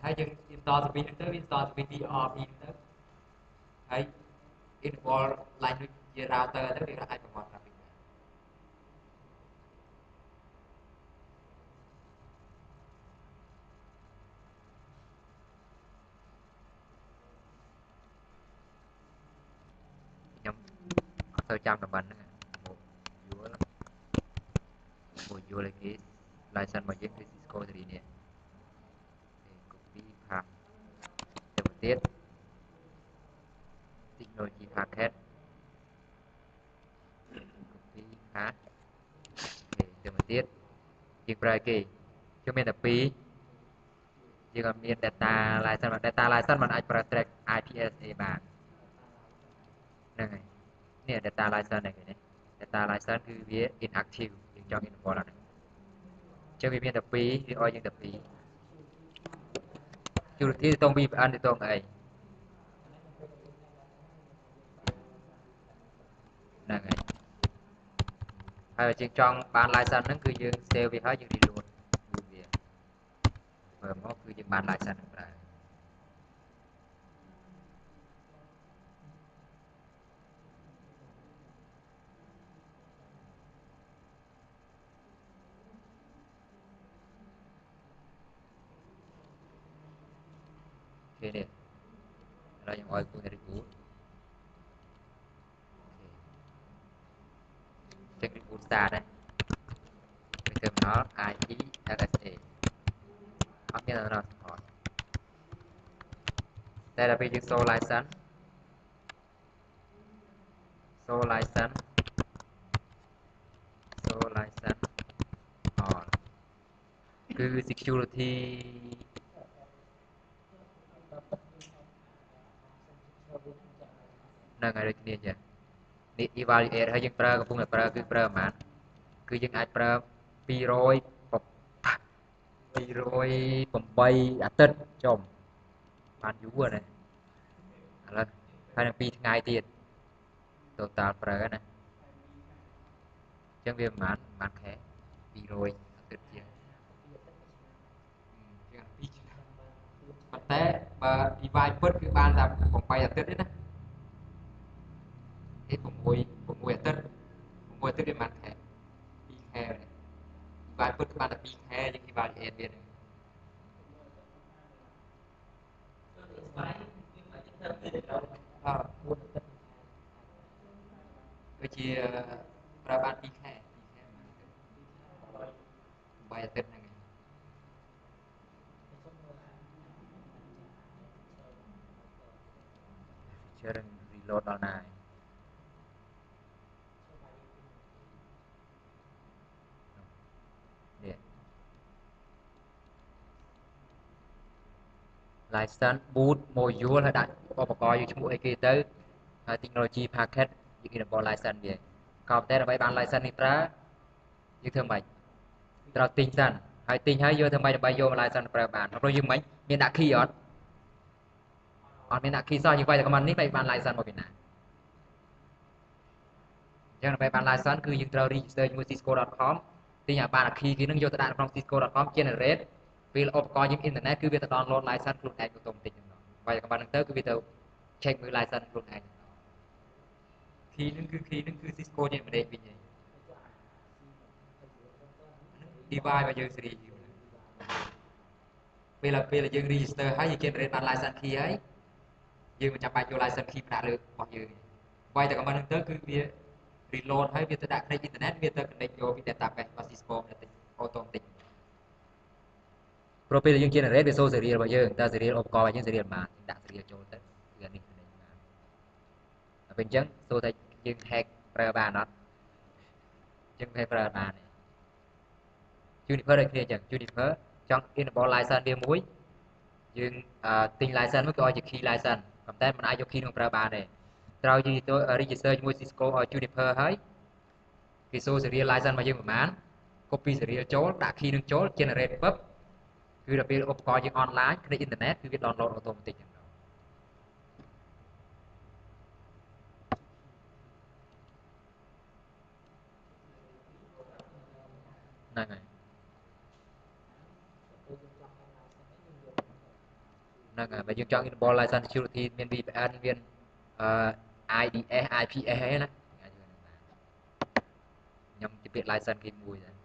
ហើយយើង install ទៅវិញទៅ install ទៅវិញ VRP ទៅហើយ enable line ដូចជា router ទៅវាអាចប្រព័ន្ធ traffic បានខ្ញុំអត់ទៅចាំតំបន់ហ្នឹងមកយល់គេ license របស់យើងគឺ Cisco 3នេះ copy path ទៅទៀត technology packet copy path ទៅទៀតយើងប្រើគេខ្ញុំមានតែ2យើងអត់មាន data license มันអាចប្រើ track IPSA បានហ្នឹងហើយនេះ data license ហ្នឹងគេនេះ data license គឺវា inactive យើងចង់ enable ហ្នឹងចឹងវាមានតែ2វាឲ្យយើងតែ2 security ទៅ VPN ទៅអីហ្នឹងហើយយើងចង់បាន license ហ្នឹងគឺយើង save វាហើយយើង reload វាមើលមកគឺយើងបាន license ហ្នឹងប្រើគេនេះឥឡូវខ្ញុំឲ្យគូ reboot ចេញ reboot start ដែរ terminal IP LSA អត់មានដល់ support តែដល់ពេលយើង show license on គឺ security ហ្នឹងហើយដូចគ្នាចឹងនេះ evaluate ហើយយើងប្រើកំពុងតែប្រើគឺប្រើប្រហែលគឺយើងអាចប្រើ208អាទិត្យចុំបានយូរណាឥឡូវហើយនឹង2ថ្ងៃទៀត total ប្រើណាចឹងវាប្រហែលខែ200អាទិត្យជាងជាង2ឆ្នាំប៉ុន្តែបើ device ពិតគឺបានតែ8អាទិត្យទេណា6អាទិត្យវាបានខែ2ខែដែរ device ពិតគឺបានតែ2ខែយើង evaluate វាដូចជាប្រើបាន2ខែ8អាទិត្យហ្នឹង feature reload ដល់ណានេះ license boot module ហើយដាក់ឧបករណ៍យើងឈ្មោះអីគេទៅហើយ technology packet យើង enable license វាក៏តែដើម្បីបាន license នេះប្រើយើងធ្វើម៉េចត្រូវទិញសិនហើយទិញហើយយកធ្វើម៉េចដើម្បីយក license ប្រើបានព្រោះយើងមិនមានដាក់ key អត់មានដាក់ key សោះយើងវាយតែ command នេះបាន license មកពីណាអញ្ចឹងដើម្បីបាន license គឺយើងត្រូវ register ជាមួយ cisco.com ទិញឲ្យបាន key គេនឹងយកទៅដាក់ក្នុង cisco.com generate ពេលឧបករណ៍យើង internet គឺវាទៅ download license ខ្លួនឯងទៅបន្តិចហ្នឹងវាយតែ command ហ្នឹងទៅគឺវាទៅ check មើល license ខ្លួនឯង key ហ្នឹងគឺ Cisco ចេញម្ដេចវិញឯង device របស់យើង series ពេលយើង register ហើយយើង generate បាន license key ហើយយើងមិនចាំបាច់យក license key ដាក់លើរបស់យើងវាយតែ command ហ្នឹងទៅគឺវា reload ហើយវាទៅដាក់ connect internet វាទៅ connect យកពី database របស់ Cisco បន្តិច automatic ព្រោះពេលយើង generate វា show serial របស់យើងតែ serial ឧបករណ៍របស់យើង serial បានដាក់ serial ចូលទៅវានេះ connect បានតែពេលអញ្ចឹង show ថាយើង hack ប្រើបានអត់យើង hack ប្រើបានទេ Juniper ដូចគ្នាអញ្ចឹង Juniper ចង់ enable license វាមួយយើងទិញ license មួយក៏ឲ្យជា key license ប៉ុន្តែមិនអាចយក key នោះប្រើបានទេ ត្រូវយីទៅ register ជាមួយ Cisco Juniper ហើយគេសួរ serial license របស់យើងប្រហែល copy serial ចូលដាក់ key នឹងចូល generate ពឹបគឺដល់ពេលឧបករណ៍យើង online គ្រា internet គឺវា download automatic ហ្នឹងហើយហ្នឹងហើយបើយើងចង់ enable license security មាន VPN មាន IDS IPS អីណាខ្ញុំជិះពាក្យ license គេមួយដែរ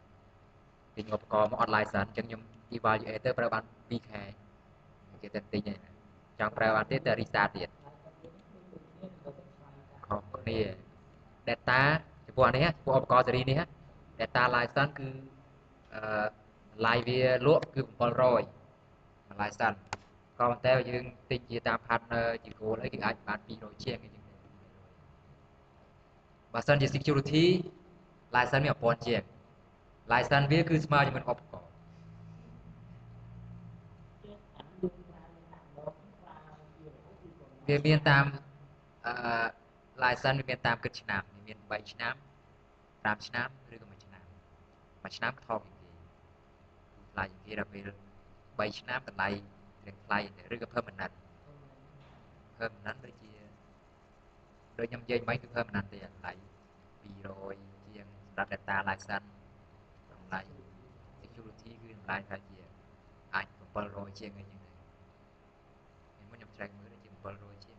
ទិញឧបករណ៍មកអត់ license អញ្ចឹងខ្ញុំ evaluate ទៅប្រើបាន 2 ខែគេទៅទិញហើយចង់ប្រើបានទៀតទៅ restart ទៀតខុសគ្នា data ចំពោះអានេះចំពោះឧបករណ៍ស៊េរីនេះ data license គឺlive វាលក់គឺ700 license ក៏ប៉ុន្តែយើងទិញជាតាម partner ជា goal អីគឺអាចបាន200ជាងអីចឹងបើសិនជា security license មាន1000ជាង license វាគឺស្មើជាមួយឧបករណ៍វាមានតាមlicense វាមានតាមគិតឆ្នាំវាមាន3ឆ្នាំ5ឆ្នាំឬក៏1ឆ្នាំ1ឆ្នាំថោកជាងគេថ្លៃជាងគេដល់ពេល3ឆ្នាំតម្លៃរៀងថ្លៃឬក៏ permanent ដូចជាដូចខ្ញុំនិយាយមិញគឺ permanent ទេតម្លៃ200ជាងសម្រាប់ data license តម្លៃ security គឺតម្លៃថាជាអាច700ជាងអីចឹងដែរមុនខ្ញុំច្រែកមើលដូចជា700ជាង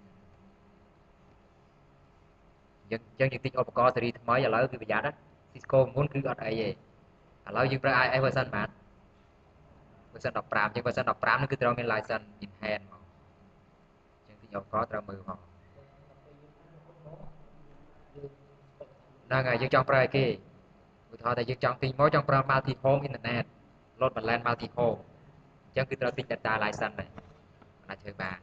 យើងទិញឧបករណ៍ស៊េរីថ្មីឥឡូវគឺប្រយ័ត្នណា Cisco មុនគឺអត់អីទេឥឡូវយើងប្រើ IS version ប៉ុន្មាន version 15 ចឹង version 15 នោះគឺត្រូវមាន license in hand មកចឹងទិញឧបករណ៍ត្រូវមើលផងហ្នឹងហើយយើងចង់ប្រើឲ្យគេឧទាហរណ៍ថាយើងចង់ទិញមកចង់ប្រើ multi home internet load balance multi home អញ្ចឹងគឺត្រូវទិញ data license ដែរអាចធ្វើបាន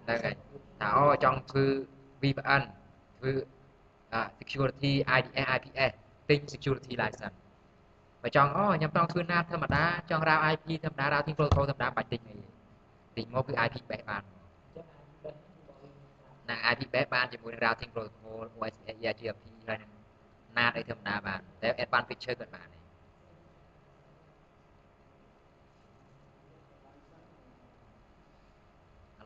ហ្នឹងហើយថាអូចង់ធ្វើ VPN ធ្វើ security IDS IPS ទិញ security license បើចង់អូខ្ញុំចង់ធ្វើ NAT ធម្មតាចង់ route IP ធម្មតា routing protocol ធម្មតាបាច់ទិញអីទិញមកគឺ IP base បានណា IP base បានជាមួយនឹង routing protocol OSPF EIGRP ហើយនឹង NAT អីធម្មតាបានតែ advanced feature គាត់បានឥ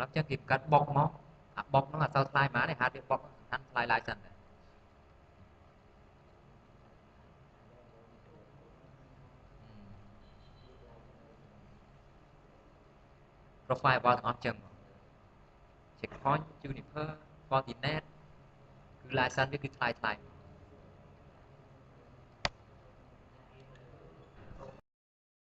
ឡូវចឹងគេកាត់បុកមកអាបុកហ្នឹងអត់សូវថ្លៃប៉ុន្មានទេហាត់វាបុកសំខាន់ថ្លៃ license ដែរ profile របស់ទាំងអស់ចឹង Checkpoint Juniper Fortinet គឺ license វាគឺថ្លៃ